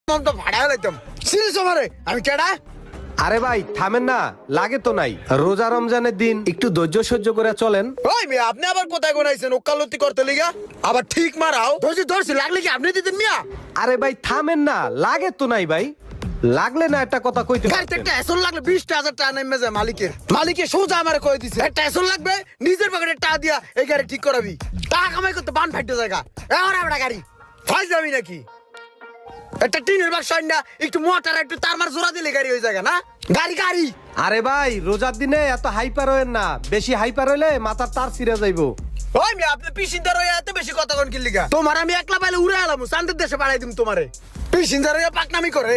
তো ভাড়া লাইতাম চিনিস আমারে আমি কেডা? আরে ভাই থামেন না, লাগে তো নাই। রোজা রমজানের দিন একটু ধৈর্য সহ্য করে চলেন। ওই মিয়া আপনি আবার কোথায় গোনাইছেন ওকালতি করতে লিগা? আবার ঠিক মারাও ধরছি লাগলে কি আপনি দিতেন মিয়া? আরে ভাই থামেন না, লাগে তো নাই ভাই। লাগলে না একটা কথা কইতে গাড়িতে পারতেন। একটা এসন লাগলে 20,000 টাকা নেমে যায় মালিকে সোজা আমারে কই দিছে একটা এসন লাগবে নিজের পকেটে টাকা দিয়া এই গাড়ি ঠিক করাবি। টাকা কামাই করতে বান ফাইটে জায়গা এখন আমরা গাড়ি ফাইজ যাবি নাকি? একটা টিনের বাক্স না একটু মোটর একটু তার মার জোড়া দিলে গাড়ি হয়ে যায় না গাড়ি। আরে ভাই রোজার দিনে এত হাইপার হইেন না, বেশি হাইপার হইলে মাথার তার ছিঁড়ে যাইবো। ওই মিয়া আপনি পিসিনদার হয়ে এত বেশি কথা কোন কি লিগা? তোমার আমি একলা পাইলে উড়ে এলাম চান্দের দেশে বাড়াই দিম তোমারে। পিসিনদার হয়ে পাকনামি করে